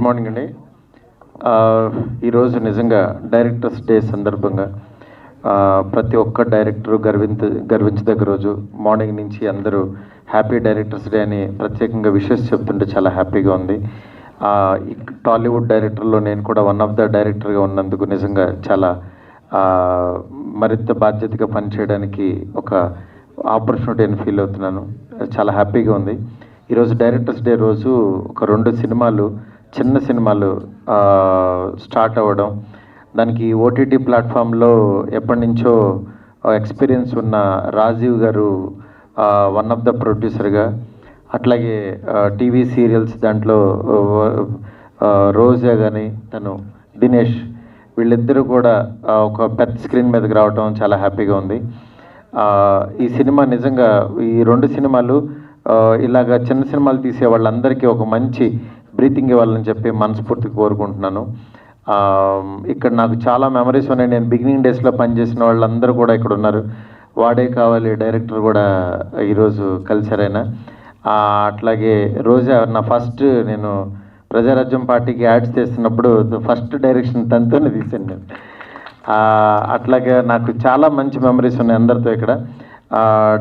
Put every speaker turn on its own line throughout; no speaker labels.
Morning అండి. ఈరోజు నిజంగా డైరెక్టర్స్ డే సందర్భంగా ప్రతి ఒక్క డైరెక్టరు గర్వించదగ్గ రోజు. మార్నింగ్ నుంచి అందరూ హ్యాపీ డైరెక్టర్స్ డే అని ప్రత్యేకంగా విషెస్ చెప్తుంటే చాలా హ్యాపీగా ఉంది. టాలీవుడ్ డైరెక్టర్లో నేను కూడా వన్ ఆఫ్ ద డైరెక్టర్గా ఉన్నందుకు నిజంగా చాలా మరింత బాధ్యతగా పనిచేయడానికి ఒక ఆపర్చునిటీ అని ఫీల్ అవుతున్నాను. చాలా హ్యాపీగా ఉంది. ఈరోజు డైరెక్టర్స్ డే రోజు ఒక 2 సినిమాలు, చిన్న సినిమాలు స్టార్ట్ అవ్వడం, దానికి ఓటీటీ ప్లాట్ఫామ్లో ఎప్పటి నుంచో ఎక్స్పీరియన్స్ ఉన్న రాజీవ్ గారు వన్ ఆఫ్ ద ప్రొడ్యూసర్గా, అట్లాగే టీవీ సీరియల్స్ దాంట్లో రోజా కానీ తను దినేష్, వీళ్ళిద్దరూ కూడా ఒక పెద్ద స్క్రీన్ మీదకి రావడం చాలా హ్యాపీగా ఉంది. ఈ సినిమా నిజంగా ఈ 2 సినిమాలు ఇలాగ చిన్న సినిమాలు తీసే వాళ్ళందరికీ ఒక మంచి బ్రీతింగ్ ఇవ్వాలని చెప్పి మనస్ఫూర్తిగా కోరుకుంటున్నాను. ఇక్కడ నాకు చాలా మెమరీస్ ఉన్నాయి. నేను బిగినింగ్ డేస్లో పనిచేసిన వాళ్ళందరూ కూడా ఇక్కడ ఉన్నారు. వాడే కావాలి డైరెక్టర్ కూడా ఈరోజు కలిసారైనా. అట్లాగే రోజా నా ఫస్ట్ నేను ప్రజారాజ్యం పార్టీకి యాడ్స్ చేస్తున్నప్పుడు ఫస్ట్ డైరెక్షన్ తనతోనే తీశాను నేను. అట్లాగే నాకు చాలా మంచి మెమరీస్ ఉన్నాయి అందరితో ఇక్కడ.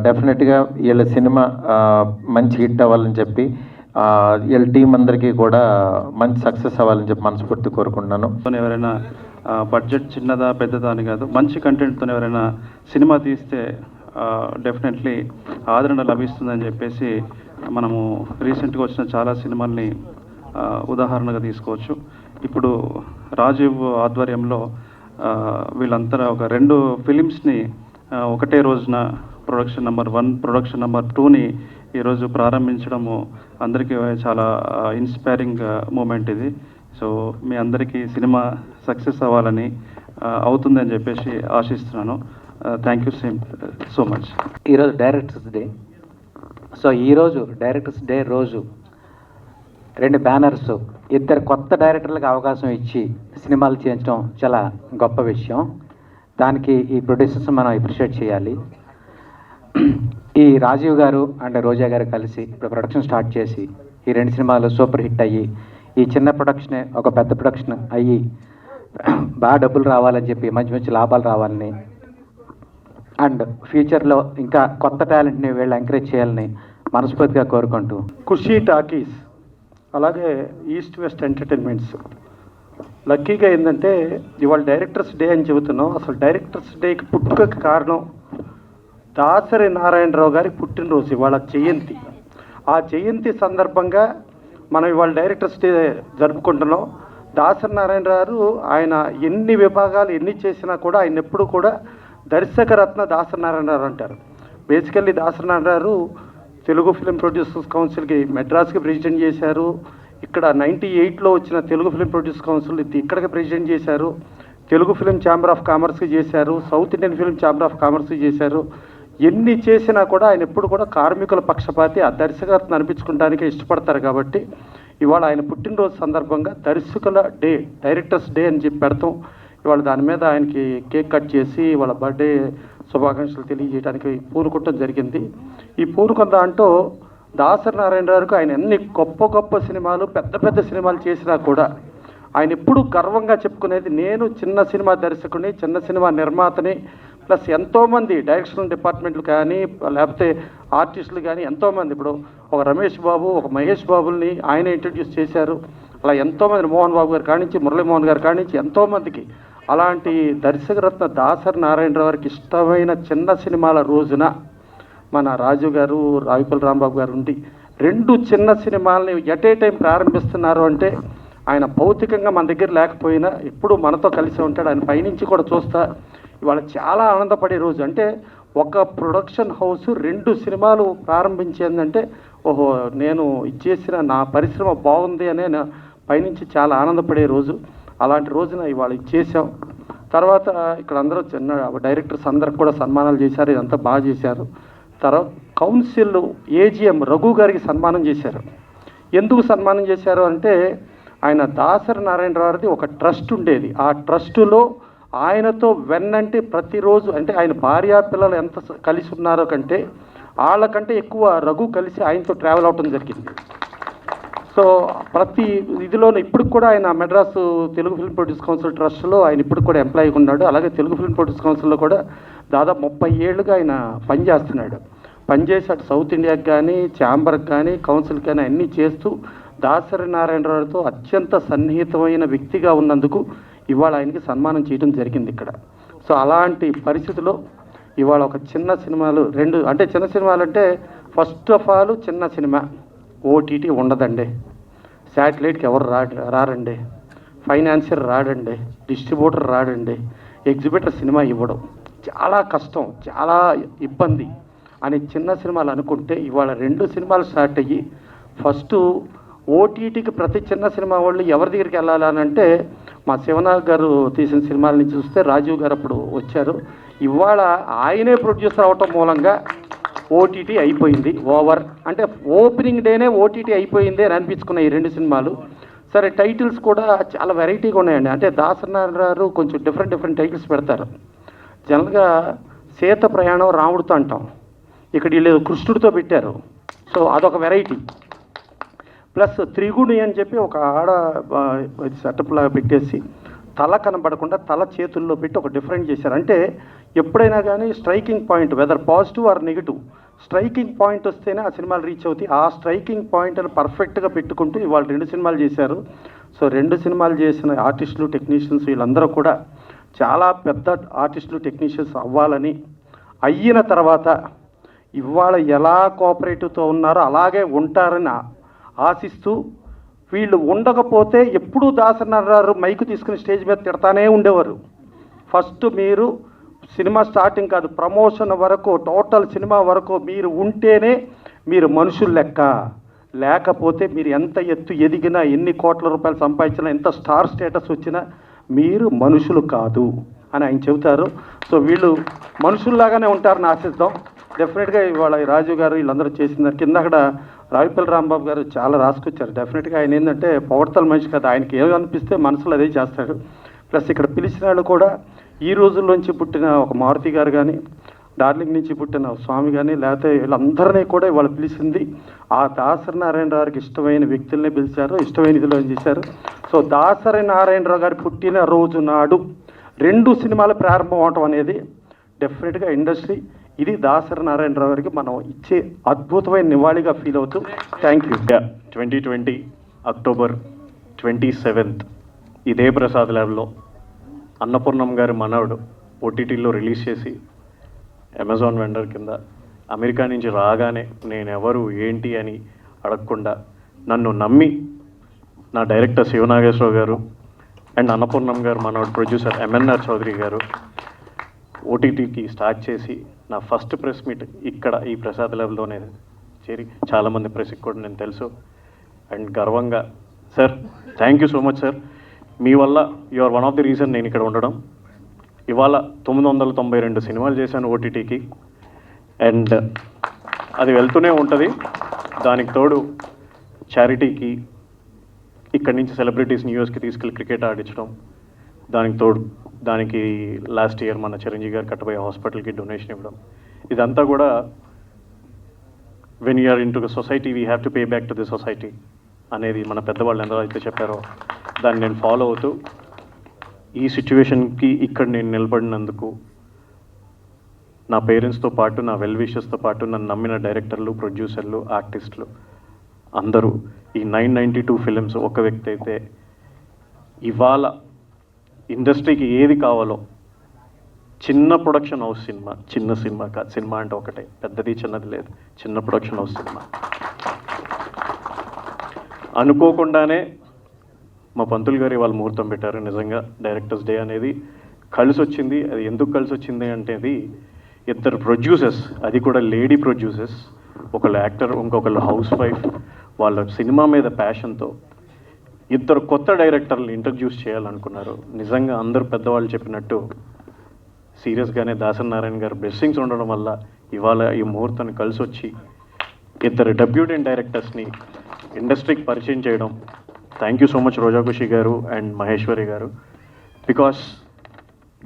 డెఫినెట్గా వీళ్ళ సినిమా మంచి హిట్ అవ్వాలని చెప్పి వీళ్ళ టీం అందరికీ కూడా మంచి సక్సెస్ అవ్వాలని చెప్పి మనస్ఫూర్తి కోరుకుంటున్నాను.
ఎవరైనా బడ్జెట్ చిన్నదా పెద్దదా అని కాదు, మంచి కంటెంట్తో ఎవరైనా సినిమా తీస్తే డెఫినెట్లీ ఆదరణ లభిస్తుందని చెప్పేసి మనము రీసెంట్గా వచ్చిన చాలా సినిమాల్ని ఉదాహరణగా తీసుకోవచ్చు. ఇప్పుడు రాజీవ్ ఆధ్వర్యంలో వీళ్ళంతా ఒక 2 ఫిలిమ్స్ని ఒకటే రోజున ప్రొడక్షన్ నెంబర్ 1, ప్రొడక్షన్ నెంబర్ 2ని ఈరోజు ప్రారంభించడము అందరికీ చాలా ఇన్స్పైరింగ్ మూమెంట్ ఇది. సో మీ అందరికీ సినిమా సక్సెస్ అవ్వాలని అవుతుందని చెప్పేసి ఆశిస్తున్నాను. Thank you so much.
ఈరోజు డైరెక్టర్స్ డే. సో ఈరోజు డైరెక్టర్స్ డే రోజు 2 బ్యానర్స్, 2 కొత్త డైరెక్టర్లకు అవకాశం ఇచ్చి సినిమాలు చేయించడం చాలా గొప్ప విషయం. దానికి ఈ ప్రొడ్యూసర్స్ మనం అప్రిషియేట్ చేయాలి. ఈ రాజీవ్ గారు అండ్ రోజా గారు కలిసి ఇప్పుడు ప్రొడక్షన్ స్టార్ట్ చేసి ఈ 2 సినిమాలు సూపర్ హిట్ అయ్యి ఈ చిన్న ప్రొడక్షనే ఒక పెద్ద ప్రొడక్షన్ అయ్యి బాగా డబ్బులు రావాలని చెప్పి మంచి మంచి లాభాలు రావాలని అండ్ ఫ్యూచర్లో ఇంకా కొత్త టాలెంట్ని వీళ్ళు ఎంకరేజ్ చేయాలని మనస్ఫూర్తిగా కోరుకుంటూ,
ఖుషీ టాకీస్ అలాగే ఈస్ట్ వెస్ట్ ఎంటర్టైన్మెంట్స్ లక్కీగా ఏంటంటే ఇవాళ డైరెక్టర్స్ డే అని చెబుతున్నాం. అసలు డైరెక్టర్స్ డేకి పుట్టుకకి కారణం దాసరి నారాయణరావు గారి పుట్టినరోజు, ఇవాళ జయంతి. ఆ జయంతి సందర్భంగా మనం ఇవాళ డైరెక్టర్స్ డే జరుపుకుంటున్నాం. దాసరి నారాయణరావు గారు ఆయన ఎన్ని విభాగాలు ఎన్ని చేసినా కూడా ఆయన ఎప్పుడు కూడా దర్శకరత్న దాసరి నారాయణరావు అంటారు. Basically Dasari Narayanarao Telugu film producers కౌన్సిల్కి మెడ్రాస్కి ప్రెసిడెంట్ చేశారు. ఇక్కడ 98లో వచ్చిన తెలుగు ఫిలిం ప్రొడ్యూసర్ కౌన్సిల్ ఇక్కడికి ప్రెసిడెంట్ చేశారు. తెలుగు ఫిలిం ఛాంబర్ ఆఫ్ కామర్స్కి చేశారు. South Indian film chamber of కామర్స్కి చేశారు. ఎన్ని చేసినా కూడా ఆయన ఎప్పుడు కూడా కార్మికుల పక్షపాతి, ఆ దర్శకత్వం అనిపించుకోవడానికే ఇష్టపడతారు. కాబట్టి ఇవాళ ఆయన పుట్టినరోజు సందర్భంగా దర్శకుల డే, డైరెక్టర్స్ డే అని చెప్పి పెడతాం. ఇవాళ దాని మీద ఆయనకి కేక్ కట్ చేసి వాళ్ళ బర్త్డే శుభాకాంక్షలు తెలియజేయడానికి పూనుకోవటం జరిగింది. ఈ పూనుకున్న దాంట్లో దాసరి నారాయణరావుకి ఆయన ఎన్ని గొప్ప గొప్ప సినిమాలు, పెద్ద పెద్ద సినిమాలు చేసినా కూడా ఆయన ఎప్పుడు గర్వంగా చెప్పుకునేది, నేను చిన్న సినిమా దర్శకుని, చిన్న సినిమా నిర్మాతని, ప్లస్ ఎంతోమంది డైరెక్షన్ డిపార్ట్మెంట్లు కానీ లేకపోతే ఆర్టిస్టులు కానీ ఎంతోమంది, ఇప్పుడు ఒక రమేష్ బాబు, ఒక మహేష్ బాబుల్ని ఆయన ఇంట్రడ్యూస్ చేశారు. అలా ఎంతోమంది, మోహన్ బాబు గారు కానించి, మురళీమోహన్ గారు కానించి ఎంతోమందికి అలాంటి దర్శకరత్న దాసరి నారాయణరావు గారికి ఇష్టమైన చిన్న సినిమాల రోజున మన రాజు గారు, రావిపల్లి రాంబాబు గారు ఉండి 2 చిన్న సినిమాలని ఎట్ ఏ టైం ప్రారంభిస్తున్నారు అంటే ఆయన భౌతికంగా మన దగ్గర లేకపోయినా ఎప్పుడు మనతో కలిసి ఉంటాడు. ఆయన పైనుంచి కూడా చూస్తా ఇవాళ చాలా ఆనందపడే రోజు. అంటే ఒక ప్రొడక్షన్ హౌస్ 2 సినిమాలు ప్రారంభించిందంటే ఓహో నేను ఇచ్చేసిన నా పరిశ్రమ బాగుంది అనే పైనుంచి చాలా ఆనందపడే రోజు. అలాంటి రోజున ఇవాళ ఇచ్చేసాం. తర్వాత ఇక్కడ అందరూ చిన్న డైరెక్టర్స్ అందరికి కూడా సన్మానాలు చేశారు. ఇదంతా బాగా చేశారు. తర్వాత కౌన్సిల్ ఏజిఎం రఘు గారికి సన్మానం చేశారు. ఎందుకు సన్మానం చేశారు అంటే ఆయన దాసరి నారాయణరావుది ఒక ట్రస్ట్ ఉండేది. ఆ ట్రస్టులో ఆయనతో వెన్నంటే ప్రతిరోజు, అంటే ఆయన భార్య పిల్లలు ఎంత కలిసి ఉన్నారో కంటే వాళ్ళకంటే ఎక్కువ రఘు కలిసి ఆయనతో ట్రావెల్ అవటం జరిగింది. సో ప్రతి ఇదిలోనూ ఇప్పుడు కూడా ఆయన Madras Telugu film produce council ట్రస్ట్లో ఆయన ఇప్పుడు కూడా ఎంప్లాయీగా ఉన్నాడు. అలాగే తెలుగు ఫిల్మ్ ప్రొడ్యూస్ కౌన్సిల్లో కూడా దాదాపు 30 ఏళ్ళుగా ఆయన పనిచేస్తున్నాడు. పనిచేసి అటు సౌత్ ఇండియాకి కానీ ఛాంబర్కి కానీ కౌన్సిల్కి కానీ అన్నీ చేస్తూ దాసరి నారాయణరావుతో అత్యంత సన్నిహితమైన వ్యక్తిగా ఉన్నందుకు ఇవాళ ఆయనకి సన్మానం చేయడం జరిగింది ఇక్కడ. సో అలాంటి పరిస్థితిలో ఇవాళ ఒక చిన్న సినిమాలు చిన్న సినిమాలు అంటే ఫస్ట్ ఆఫ్ ఆల్ చిన్న సినిమా ఓటీటీ ఉండదండి, శాటిలైట్కి ఎవరు రారండి, ఫైనాన్షియర్ రాడండి, డిస్ట్రిబ్యూటర్ రాడండి, ఎగ్జిబిటర్ సినిమా ఇవ్వడం చాలా కష్టం, చాలా ఇబ్బంది అని చిన్న సినిమాలు అనుకుంటే ఇవాళ 2 సినిమాలు స్టార్ట్ అయ్యి ఫస్ట్ ఓటీటీకి ప్రతి చిన్న సినిమా వాళ్ళు ఎవరి దగ్గరికి వెళ్ళాలని అంటే మా శివనాగ్ గారు తీసిన సినిమాలని చూస్తే రాజీవ్ గారు అప్పుడు వచ్చారు. ఇవాళ ఆయనే ప్రొడ్యూసర్ అవటం మూలంగా ఓటీటీ అయిపోయింది. ఓవర్ అంటే ఓపెనింగ్ డేనే ఓటీటీ అయిపోయింది అని అనిపించుకున్న ఈ 2 సినిమాలు. సరే టైటిల్స్ కూడా చాలా వెరైటీగా ఉన్నాయండి. అంటే దాసనారాయణ కొంచెం డిఫరెంట్ టైటిల్స్ పెడతారు. జనరల్గా సీత ప్రయాణం రాముడితో అంటాం, ఇక్కడ వీళ్ళు కృష్ణుడితో పెట్టారు. సో అదొక వెరైటీ. ప్లస్ త్రిగుణి అని చెప్పి ఒక ఆడ సెటప్లాగా పెట్టేసి తల కనబడకుండా తల చేతుల్లో పెట్టి ఒక డిఫరెంట్ చేశారు. అంటే ఎప్పుడైనా కానీ striking point whether positive or negative striking point వస్తేనే ఆ సినిమాలు రీచ్ అవుతాయి. ఆ స్ట్రైకింగ్ పాయింట్ని పర్ఫెక్ట్గా పెట్టుకుంటూ ఇవాళ 2 సినిమాలు చేశారు. సో 2 సినిమాలు చేసిన ఆర్టిస్టులు టెక్నీషియన్స్ వీళ్ళందరూ కూడా చాలా పెద్ద ఆర్టిస్టులు టెక్నీషియన్స్ అవ్వాలని, అయిన తర్వాత ఇవాళ ఎలా కోఆపరేటివ్తో ఉన్నారో అలాగే ఉంటారని ఆశిస్తూ, వీళ్ళు ఉండకపోతే ఎప్పుడూ దాసనారాయణ మైకు తీసుకుని స్టేజ్ మీద తిడతానే ఉండేవారు. ఫస్ట్ మీరు సినిమా స్టార్టింగ్ కాదు, ప్రమోషన్ వరకు టోటల్ సినిమా వరకు మీరు ఉంటేనే మీరు మనుషులు లెక్క, లేకపోతే మీరు ఎంత ఎత్తు ఎదిగినా ఎన్ని కోట్ల రూపాయలు సంపాదించినా ఎంత స్టార్ స్టేటస్ వచ్చినా మీరు మనుషులు కాదు అని ఆయన చెబుతారు. సో వీళ్ళు మనుషుల్లాగానే ఉంటారని ఆశిద్దాం. డెఫినెట్గా ఇవాళ రాజు గారు వీళ్ళందరూ చేసిందారు. కింద అక్కడ రావిపల్లి రాంబాబు గారు చాలా రాసుకొచ్చారు. డెఫినెట్గా ఆయన ఏంటంటే పొగడతల మనిషి కదా, ఆయనకి ఏమనిపిస్తే మనసులో అదే చేస్తాడు. ప్లస్ ఇక్కడ పిలిచిన వాళ్ళు కూడా ఈ రోజుల్లోంచి పుట్టిన ఒక మారుతి గారు కానీ, డార్లింగ్ నుంచి పుట్టిన స్వామి కానీ, లేకపోతే వీళ్ళందరినీ కూడా ఇవాళ పిలిచింది ఆ దాసరి నారాయణరావుకి ఇష్టమైన వ్యక్తుల్ని పిలిచారు, ఇష్టమైన ఇదిలో చేశారు. సో దాసరి నారాయణరావు గారి పుట్టిన రోజు నాడు 2 సినిమాలు ప్రారంభం అవటం అనేది డెఫినెట్గా ఇండస్ట్రీ ఇది దాసరి నారాయణరావు గారికి మనం ఇచ్చే అద్భుతమైన నివాళిగా ఫీల్ అవుతూ థ్యాంక్ యూ.
2020 అక్టోబర్ 27 ఇదే ప్రసాద్ ల్యాబ్లో అన్నపూర్ణం గారి మనవడు ఓటీటీలో రిలీజ్ చేసి అమెజాన్ వెండర్ కింద అమెరికా నుంచి రాగానే నేను ఎవరు ఏంటి అని అడగకుండా నన్ను నమ్మి నా డైరెక్టర్ శివనాగేశ్వరరావు గారు అండ్ అన్నపూర్ణం గారు మనవడు ప్రొడ్యూసర్ ఎంఎన్ఆర్ చౌదరి గారు ఓటీటీకి స్టార్ట్ చేసి నా ఫస్ట్ ప్రెస్ మీట్ ఇక్కడ ఈ ప్రసాద్ ల్యాబ్లోనే చేరి చాలామంది ప్రెస్కి కూడా నేను తెలుసు అండ్ గర్వంగా sir thank you so much sir, మీ వల్ల you are one of the reason నేను ఇక్కడ ఉండడం. ఇవాళ 992 సినిమాలు చేశాను ఓటీటీకి అండ్ అది వెళ్తూనే ఉంటుంది. దానికి తోడు చారిటీకి ఇక్కడి నుంచి సెలబ్రిటీస్ని యూఎస్కి తీసుకెళ్ళి క్రికెట్ ఆడించడం, దానికి తోడు దానికి లాస్ట్ ఇయర్ మన చిరంజీవి గారు కట్టబోయే హాస్పిటల్కి డొనేషన్ ఇవ్వడం, ఇదంతా కూడా when you're into the society we have to pay back to the society అనేది మన పెద్దవాళ్ళు ఎంతో అయితే చెప్పారో దాన్ని నేను ఫాలో అవుతూ ఈ సిచ్యువేషన్కి ఇక్కడ నేను నిలబడినందుకు నా పేరెంట్స్తో పాటు నా వెల్ విషెస్తో పాటు నన్ను నమ్మిన డైరెక్టర్లు, ప్రొడ్యూసర్లు, ఆర్టిస్టులు అందరూ ఈ 992 ఫిలిమ్స్ ఒక వ్యక్తి అయితే ఇవాళ ఇండస్ట్రీకి ఏది కావాలో చిన్న ప్రొడక్షన్ హౌస్ సినిమా, చిన్న సినిమా కాదు, సినిమా అంటే ఒకటే, పెద్దది చిన్నది లేదు, చిన్న ప్రొడక్షన్ హౌస్ సినిమా. అనుకోకుండానే మా పంతులు గారు ఇవాళ ముహూర్తం పెట్టారు. నిజంగా డైరెక్టర్స్ డే అనేది కలిసి వచ్చింది. అది ఎందుకు కలిసి వచ్చింది అంటే అది 2 ప్రొడ్యూసర్స్, అది కూడా లేడీ ప్రొడ్యూసర్స్, ఒకళ్ళు యాక్టర్ ఇంకొకళ్ళు హౌస్ వైఫ్, వాళ్ళ సినిమా మీద ప్యాషన్తో 2 కొత్త డైరెక్టర్లు ఇంట్రడ్యూస్ చేయాలనుకున్నారు. నిజంగా అందరూ పెద్దవాళ్ళు చెప్పినట్టు సీరియస్గానే దాసరి నారాయణ గారు బ్లెస్సింగ్స్ ఉండడం వల్ల ఇవాళ ఈ ముహూర్తాన్ని కలిసి వచ్చి 2 డెబ్యూటెంట్ డైరెక్టర్స్ని ఇండస్ట్రీకి పరిచయం చేయడం. థ్యాంక్ యూ సో మచ్ రోజా ఖుషి గారు అండ్ మహేశ్వరి గారు. బికాస్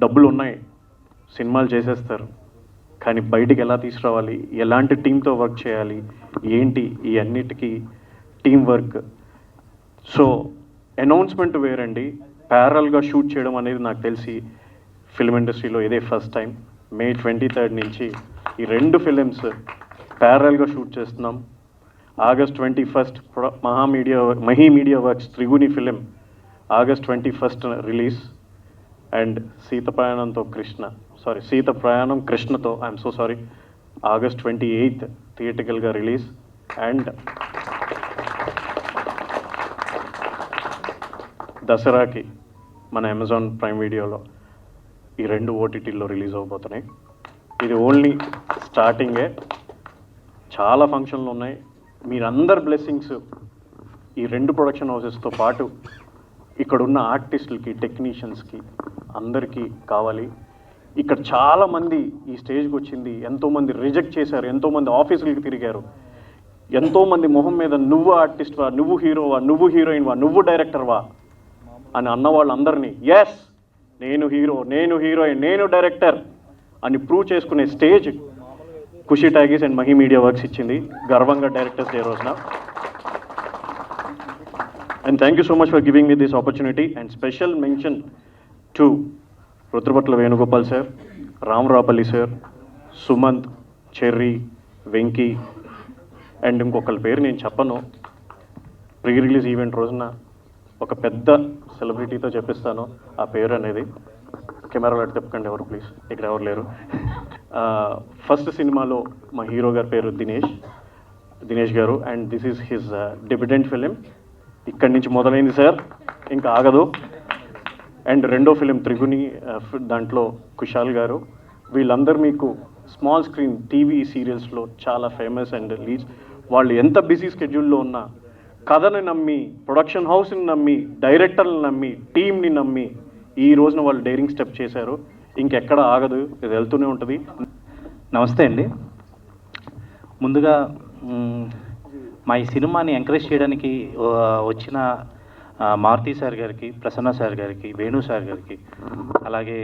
డబ్బులు ఉన్నాయి, సినిమాలు చేసేస్తారు, కానీ బయటికి ఎలా తీసుకురావాలి, ఎలాంటి టీంతో వర్క్ చేయాలి, ఏంటి ఈ అన్నిటికీ టీం వర్క్ సో అనౌన్స్మెంట్ వేరండి, ప్యారల్గా షూట్ చేయడం అనేది నాకు తెలిసి ఫిల్మ్ ఇండస్ట్రీలో ఇదే ఫస్ట్ టైం. May 23rd నుంచి ఈ 2 ఫిలిమ్స్ ప్యారల్గా షూట్ చేస్తున్నాం. August 21st Mahi media works Triguni film August 21st release. And Seetha Prayanam కృష్ణతో I'm so sorry August 28th థియేటికల్గా రిలీజ్. అండ్ దసరాకి మన అమెజాన్ ప్రైమ్ వీడియోలో ఈ 2 ఓటీటీల్లో రిలీజ్ అవబోతున్నాయి. ఇది ఓన్లీ స్టార్టింగే, చాలా ఫంక్షన్లు ఉన్నాయి. మీరందరు బ్లెస్సింగ్స్ ఈ 2 ప్రొడక్షన్ హౌసెస్తో పాటు ఇక్కడున్న ఆర్టిస్టులకి, టెక్నీషియన్స్కి అందరికీ కావాలి. ఇక్కడ చాలామంది ఈ స్టేజ్కి వచ్చింది, ఎంతోమంది రిజెక్ట్ చేశారు, ఎంతోమంది ఆఫీసులకి తిరిగారు, ఎంతోమంది మొహం మీద నువ్వు ఆర్టిస్ట్వా, నువ్వు హీరోవా, నువ్వు హీరోయిన్వా, నువ్వు డైరెక్టర్వా అని అన్న వాళ్ళందరినీ ఎస్ నేను హీరో, నేను హీరోయిన్, నేను డైరెక్టర్ అని ప్రూవ్ చేసుకునే stage Khushi talkies and Mahi media works ఇచ్చింది గర్వంగా డైరెక్టర్స్ డే రోజున. And thank you so much for giving me this opportunity. And special mention to Rudrapatla Venugopal sir, Ramarapalli sir, Sumanth, Cherry, Venky and ఇంకొకళ్ళ పేరు నేను చెప్పను. ప్రీ రిలీజ్ ఈవెంట్ రోజున ఒక పెద్ద సెలబ్రిటీతో చెప్పిస్తాను ఆ పేరు అనేది. కెమెరాలో అటు తిప్పకండి ఎవరు ప్లీజ్, ఇక్కడ ఎవరు లేరు. ఫస్ట్ సినిమాలో మా హీరో గారి పేరు దినేష్ గారు. And this is his debutant film. ఇక్కడి నుంచి మొదలైంది సార్, ఇంకా ఆగదు. అండ్ 2వ ఫిలిం త్రిగుణి, దాంట్లో కుశాల్ గారు. వీళ్ళందరూ మీకు స్మాల్ స్క్రీన్ టీవీ సీరియల్స్లో చాలా ఫేమస్ అండ్ లీడ్స్. వాళ్ళు ఎంత బిజీ స్కెడ్యూల్లో ఉన్నా కథని నమ్మి, ప్రొడక్షన్ హౌస్ని నమ్మి, డైరెక్టర్ని నమ్మి, టీమ్ని నమ్మి ఈ రోజున వాళ్ళు డైరింగ్ స్టెప్ చేశారు. ఇంకెక్కడ ఆగదు, ఇది వెళ్తూనే ఉంటుంది.
నమస్తే అండి. ముందుగా మా ఈ సినిమాని ఎంకరేజ్ చేయడానికి వచ్చిన మారుతి సార్ గారికి, ప్రసన్న సార్ గారికి, వేణు సార్ గారికి, అలాగే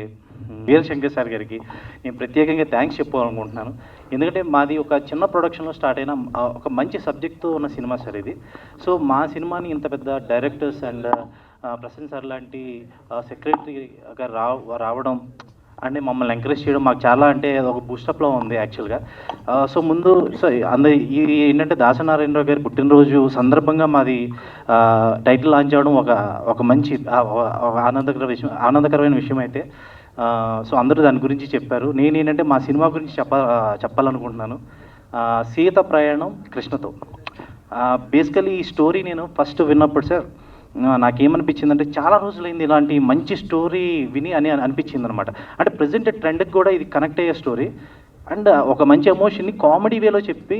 వీరశంకర్ సార్ గారికి నేను ప్రత్యేకంగా థ్యాంక్స్ చెప్పాలనుకుంటున్నాను. ఎందుకంటే మాది ఒక చిన్న ప్రొడక్షన్లో స్టార్ట్ అయిన ఒక మంచి సబ్జెక్ట్తో ఉన్న సినిమా సార్ ఇది. సో మా సినిమాని ఇంత పెద్ద డైరెక్టర్స్ అండ్ ప్రసన్న సార్ లాంటి సెక్రటరీ గారు రావడం అంటే మమ్మల్ని ఎంకరేజ్ చేయడం మాకు చాలా అంటే ఒక బూస్టప్లో ఉంది యాక్చువల్గా. సో ముందు ఏంటంటే దాసనారాయణరావు గారి పుట్టినరోజు సందర్భంగా మాది టైటిల్ లాంచ్ అవ్వడం ఒక మంచి ఆనందకరమైన విషయం అయితే. సో అందరూ దాని గురించి చెప్పారు. నేను ఏంటంటే మా సినిమా గురించి చెప్పాలనుకుంటున్నాను. సీత ప్రయాణం కృష్ణతో. బేసికలీ ఈ స్టోరీ నేను ఫస్ట్ విన్నప్పుడు సార్ నాకేమనిపించిందంటే చాలా రోజులైంది ఇలాంటి మంచి స్టోరీ విని అనిపించింది అనమాట. అంటే ప్రజెంట్ ట్రెండ్కి కూడా ఇది కనెక్ట్ అయ్యే స్టోరీ అండ్ ఒక మంచి ఎమోషన్ని కామెడీ వేలో చెప్పి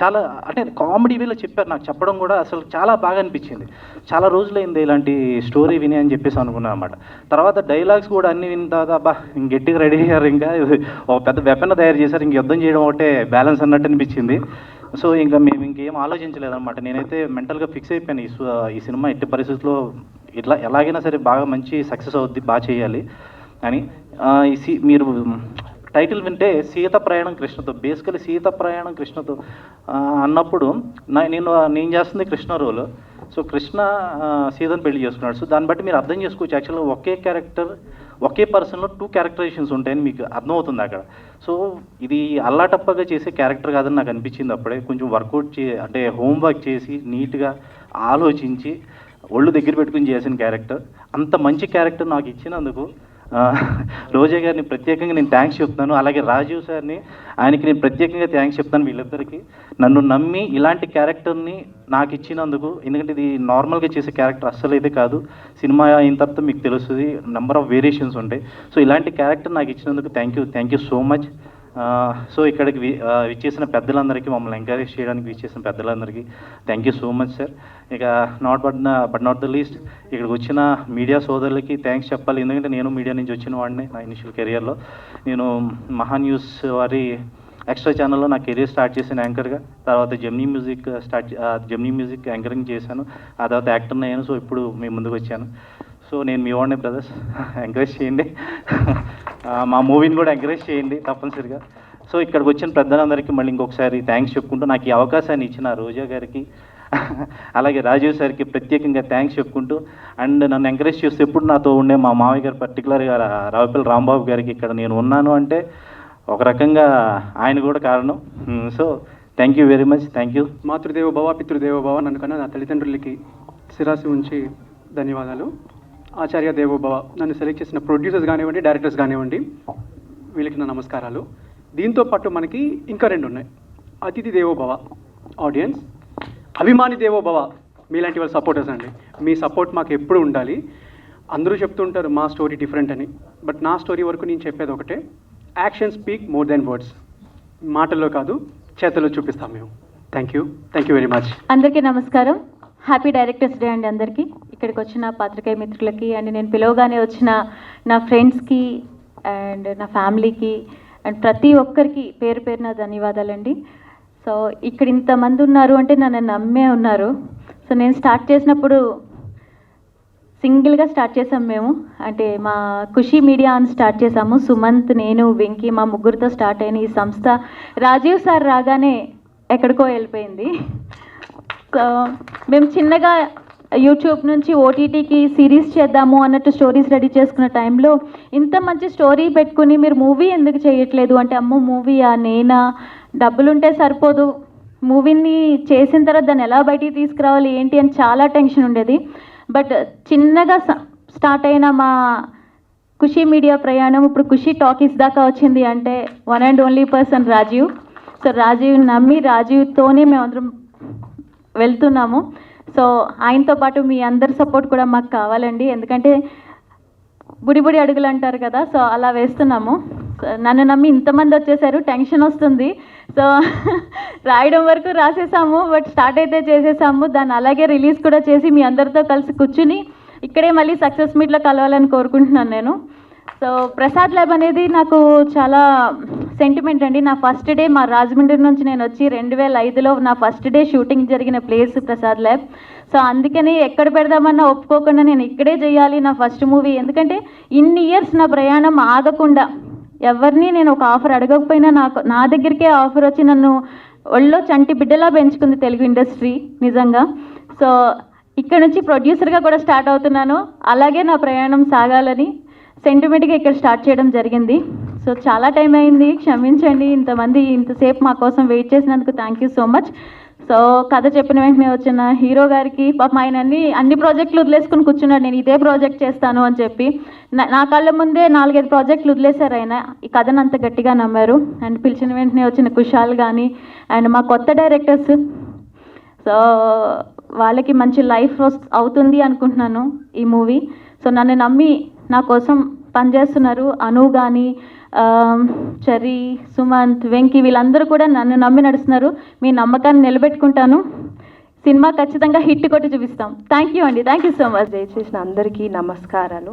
చాలా అంటే కామెడీ వేలో చెప్పారు. నాకు చెప్పడం కూడా అసలు చాలా బాగా అనిపించింది. చాలా రోజులైంది ఇలాంటి స్టోరీ విని అని చెప్పేసి అనుకున్నాను అనమాట. తర్వాత డైలాగ్స్ కూడా అన్ని విన్న తర్వాత అబ్బా గట్టిగా రెడీ అయ్యారు, ఇంకా ఒక పెద్ద వెపన్ తయారు చేశారు, ఇంక యుద్ధం చేయడం ఒకటే బ్యాలెన్స్ అన్నట్టు అనిపించింది. సో ఇంకా మేము ఇంకేం ఆలోచించలేదన్నమాట. నేనైతే మెంటల్గా ఫిక్స్ అయిపోయాను ఈ సినిమా ఎట్టి పరిస్థితుల్లో ఎలాగైనా సరే బాగా మంచి సక్సెస్ అవుద్ది, బాగా చేయాలి అని. మీరు టైటిల్ వింటే సీత ప్రయాణం కృష్ణతో, బేసికలీ సీత ప్రయాణం కృష్ణతో అన్నప్పుడు నేను చేస్తుంది కృష్ణ రోల్. సో కృష్ణ సీతను పెళ్లి చేసుకున్నాడు. సో దాన్ని బట్టి మీరు అర్థం చేసుకోవచ్చు యాక్చువల్గా ఒకే క్యారెక్టర్ ఒకే పర్సన్లో 2 క్యారెక్టరైజేషన్స్ ఉంటాయని మీకు అర్థమవుతుంది అక్కడ. సో ఇది అల్లాటప్పగా చేసే క్యారెక్టర్ కాదని నాకు అనిపించింది అప్పుడే. కొంచెం వర్కౌట్ అంటే హోంవర్క్ చేసి నీట్గా ఆలోచించి ఒళ్ళు దగ్గర పెట్టుకుని చేసిన క్యారెక్టర్. అంత మంచి క్యారెక్టర్ నాకు ఇచ్చినందుకు రోజా గారిని ప్రత్యేకంగా నేను థ్యాంక్స్ చెప్తాను. అలాగే రాజీవ్ సార్ని, ఆయనకి నేను ప్రత్యేకంగా థ్యాంక్స్ చెప్తాను. వీళ్ళిద్దరికీ నన్ను నమ్మి ఇలాంటి క్యారెక్టర్ని నాకు ఇచ్చినందుకు. ఎందుకంటే ఇది నార్మల్గా చేసే క్యారెక్టర్ అస్సలు అయితే కాదు. సినిమా అయిన తర్వాత మీకు తెలుస్తుంది నెంబర్ ఆఫ్ వేరియేషన్స్ ఉంటాయి. సో ఇలాంటి క్యారెక్టర్ నాకు ఇచ్చినందుకు thank you so much. So ఇక్కడికి విచ్చేసిన పెద్దలందరికీ, మమ్మల్ని ఎంకరేజ్ చేయడానికి విచ్చేసిన పెద్దలందరికీ thank you so much sir. ఇక బట్ నాట్ ద లీస్ట్ ఇక్కడికి వచ్చిన మీడియా సోదరులకి థ్యాంక్స్ చెప్పాలి. ఎందుకంటే నేను మీడియా నుంచి వచ్చిన వాడిని. నా ఇనిషియల్ కెరియర్లో నేను మహా న్యూస్ వారి ఎక్స్ట్రా ఛానల్లో నా కెరీర్ స్టార్ట్ చేసిన యాంకర్గా. తర్వాత జెమినీ మ్యూజిక్ యాంకరింగ్ చేశాను. ఆ తర్వాత యాక్టర్ని అయ్యాను. సో ఇప్పుడు మీ ముందుకు వచ్చాను. సో నేను మీ వాడిని బ్రదర్స్, ఎంకరేజ్ చేయండి. మా మూవీని కూడా ఎంకరేజ్ చేయండి తప్పనిసరిగా. సో ఇక్కడికి వచ్చిన పెద్దలందరికీ మళ్ళీ ఇంకొకసారి థ్యాంక్స్ చెప్పుకుంటూ నాకు ఈ అవకాశాన్ని ఇచ్చిన రోజా గారికి అలాగే రాజీవ్ సార్కి ప్రత్యేకంగా థ్యాంక్స్ చెప్పుకుంటూ, అండ్ నన్ను ఎంకరేజ్ చేస్తూ ఎప్పుడు నాతో ఉండే మా మామయ్య గారు, పర్టికులర్గా రావుపల్లి రాంబాబు గారికి ఇక్కడ నేను ఉన్నాను అంటే ఒక రకంగా ఆయన కూడా కారణం. So thank you very much, thank you.
మాతృదేవో భవ పితృదేవో భవ, నన్ను కన్నా నా తల్లిదండ్రులకి శిరాసి ఉంచి ధన్యవాదాలు. ఆచార్య దేవో భవ, నన్ను సెలెక్ట్ చేసిన ప్రొడ్యూసర్స్ కానివ్వండి, డైరెక్టర్స్ కానివ్వండి, వీళ్ళకి నా నమస్కారాలు. దీంతో పాటు మనకి ఇంకా 2 ఉన్నాయి. అతిథి దేవో భవ ఆడియన్స్, అభిమాని దేవో భవ మీలాంటి వాళ్ళ సపోర్టర్స్ అండి. మీ సపోర్ట్ మాకు ఎప్పుడు ఉండాలి. అందరూ చెప్తుంటారు మా స్టోరీ డిఫరెంట్ అని, బట్ నా స్టోరీ వరకు నేను చెప్పేది ఒకటే, action speak more than words. మాటల్లో కాదు, చేతల్లో చూపిస్తాం మేము. Thank you very much.
అందరికీ నమస్కారం. హ్యాపీ డైరెక్టర్స్ డే అండి అందరికీ. ఇక్కడికి వచ్చిన పాత్రికేయ మిత్రులకి అండ్ నేను పిలవగానే వచ్చిన నా ఫ్రెండ్స్కి అండ్ నా ఫ్యామిలీకి అండ్ ప్రతి ఒక్కరికి పేరు పేరున ధన్యవాదాలండి. సో ఇక్కడ ఇంతమంది ఉన్నారు అంటే నన్ను నమ్మే ఉన్నారు. సో నేను స్టార్ట్ చేసినప్పుడు సింగిల్గా స్టార్ట్ చేసాం మేము, అంటే మా ఖుషీ మీడియా అని స్టార్ట్ చేసాము. సుమంత్, నేను, వెంకీ మా ముగ్గురితో స్టార్ట్ అయిన ఈ సంస్థ రాజీవ్ సార్ రాగానే ఎక్కడికో వెళ్ళిపోయింది. సో మేము చిన్నగా యూట్యూబ్ నుంచి ఓటీటీకి సిరీస్ చేద్దాము అన్నట్టు స్టోరీస్ రెడీ చేసుకున్న టైంలో ఇంత మంచి స్టోరీ పెట్టుకుని మీరు మూవీ ఎందుకు చేయట్లేదు అంటే, అమ్మో మూవీయా, నేనా, డబ్బులుంటే సరిపోదు, మూవీని చేసిన తర్వాత దాన్ని ఎలా బయటికి తీసుకురావాలి ఏంటి అని చాలా టెన్షన్ ఉండేది. బట్ చిన్నగా స్టార్ట్ అయిన మా ఖుషీ మీడియా ప్రయాణం ఇప్పుడు ఖుషీ టాకీస్ దాకా వచ్చింది అంటే one and only person Rajiv. So Rajiv నమ్మి రాజీవ్తోనే మేమందరం వెళ్తున్నాము. సో ఆయనతో పాటు మీ అందరి సపోర్ట్ కూడా మాకు కావాలండి, ఎందుకంటే బుడి అడుగులు అంటారు కదా, సో అలా వేస్తున్నాము. నన్ను నమ్మి ఇంతమంది వచ్చేసారు, టెన్షన్ వస్తుంది. సో రాయడం వరకు రాసేసాము, బట్ స్టార్ట్ అయితే చేసేసాము. దాన్ని అలాగే రిలీజ్ కూడా చేసి మీ అందరితో కలిసి కూర్చుని ఇక్కడే మళ్ళీ సక్సెస్ మీట్లో కలవాలని కోరుకుంటున్నాను నేను. సో ప్రసాద్ ల్యాబ్ అనేది నాకు చాలా సెంటిమెంట్ అండి. నా ఫస్ట్ డే మా రాజమండ్రి నుంచి నేను వచ్చి 2005లో నా ఫస్ట్ డే షూటింగ్ జరిగిన ప్లేస్ ప్రసాద్ ల్యాబ్. సో అందుకని ఎక్కడ పెడదామన్నా ఒప్పుకోకుండా నేను ఇక్కడే చేయాలి నా ఫస్ట్ మూవీ, ఎందుకంటే ఇన్ని ఇయర్స్ నా ప్రయాణం ఆగకుండా ఎవరిని నేను ఒక ఆఫర్ అడగకపోయినా నా దగ్గరికే ఆఫర్ వచ్చి నన్ను ఒళ్ళో చంటి బిడ్డలా పెంచుకుంది తెలుగు ఇండస్ట్రీ నిజంగా. సో ఇక్కడ నుంచి ప్రొడ్యూసర్గా కూడా స్టార్ట్ అవుతున్నాను, అలాగే నా ప్రయాణం సాగాలని సెంటిమెంట్గా ఇక్కడ స్టార్ట్ చేయడం జరిగింది. సో చాలా టైం అయింది, క్షమించండి. ఇంతసేపు మా కోసం వెయిట్ చేసినందుకు thank you so much. So కథ చెప్పిన వెంటనే వచ్చిన హీరో గారికి పాపం ఆయన అన్ని ప్రాజెక్టులు వదిలేసుకుని కూర్చున్నాడు, నేను ఇదే ప్రాజెక్ట్ చేస్తాను అని చెప్పి. నా కళ్ళ ముందే 4-5 ప్రాజెక్టులు వదిలేశారు ఆయన, ఈ కథను అంత గట్టిగా నమ్మారు. అండ్ పిలిచిన వెంటనే వచ్చిన కుషాల్ కానీ అండ్ మా కొత్త డైరెక్టర్స్, సో వాళ్ళకి మంచి లైఫ్ అవుతుంది అనుకుంటున్నాను ఈ మూవీ. సో నన్ను నమ్మి నా కోసం పనిచేస్తున్నారు అను కానీ, చరి, సుమంత్, వెంకీ వీళ్ళందరూ కూడా నన్ను నమ్మి నడుస్తున్నారు. మీ నమ్మకాన్ని నిలబెట్టుకుంటాను, సినిమా ఖచ్చితంగా హిట్ కొట్టి చూపిస్తాం. థ్యాంక్ యూ అండి, థ్యాంక్ యూ సో మచ్.
దయచేసిన అందరికీ నమస్కారాలు.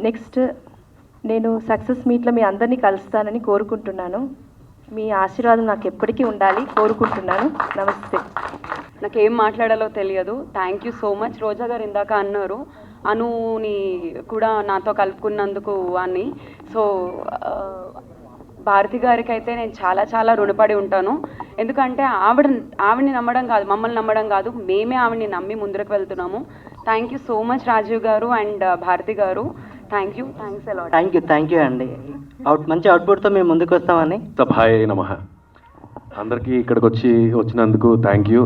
నెక్స్ట్ నేను సక్సెస్ మీట్లో మీ అందరినీ కలుస్తానని కోరుకుంటున్నాను. మీ ఆశీర్వాదం నాకు ఎప్పటికీ ఉండాలి కోరుకుంటున్నాను. నమస్తే.
నాకేం మాట్లాడాలో తెలియదు. Thank you so much. Roja గారు ఇందాక అన్నారు అనుని కూడా నాతో కలుపుకున్నందుకు అని. సో భారతి గారికి అయితే నేను చాలా చాలా రుణపడి ఉంటాను, ఎందుకంటే ఆవిడని నమ్మడం కాదు, మమ్మల్ని నమ్మడం కాదు, మేమే ఆవిడని నమ్మి ముందుకు వెళ్తున్నాము. Thank you so much Rajiv గారు అండ్ భారతి గారు. Thanks a lot.
థ్యాంక్ యూ అండి. మంచి అవుట్పుట్తో మేము ముందుకు వస్తామని.
సభాయ నమః. అందరికీ ఇక్కడికి వచ్చినందుకు థ్యాంక్ యూ.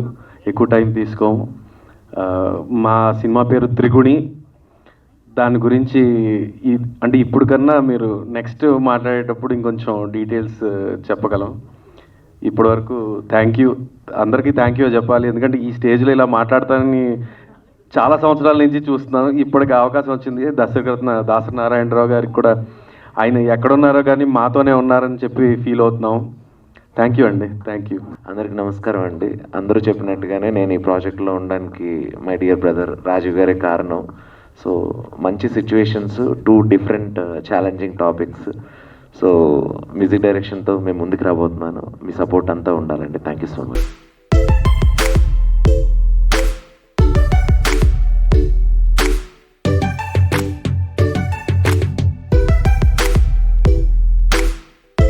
ఎక్కువ టైం తీసుకోము. మా సినిమా పేరు త్రిగుణి. దాని గురించి అంటే ఇప్పుడు కన్నా మీరు నెక్స్ట్ మాట్లాడేటప్పుడు ఇంకొంచెం డీటెయిల్స్ చెప్పగలం. ఇప్పటి వరకు థ్యాంక్ యూ, అందరికీ థ్యాంక్ యూ చెప్పాలి, ఎందుకంటే ఈ స్టేజ్లో ఇలా మాట్లాడతానని చాలా సంవత్సరాల నుంచి చూస్తున్నాను. ఇప్పటికి అవకాశం వచ్చింది. దాసరి నారాయణరావు గారికి కూడా ఆయన ఎక్కడున్నారో కానీ మాతోనే ఉన్నారని చెప్పి ఫీల్ అవుతున్నాం. థ్యాంక్ యూ అండి, థ్యాంక్ యూ.
అందరికీ నమస్కారం అండి. అందరూ చెప్పినట్టుగానే నేను ఈ ప్రాజెక్ట్లో ఉండడానికి మై డియర్ బ్రదర్ రాజీవ్ గారే కారణం. సో మంచి situations, 2 different challenging topics. So music డైరెక్షన్తో మేము ముందుకు రాబోతున్నాను. మీ సపోర్ట్ అంతా ఉండాలండి. Thank you so much.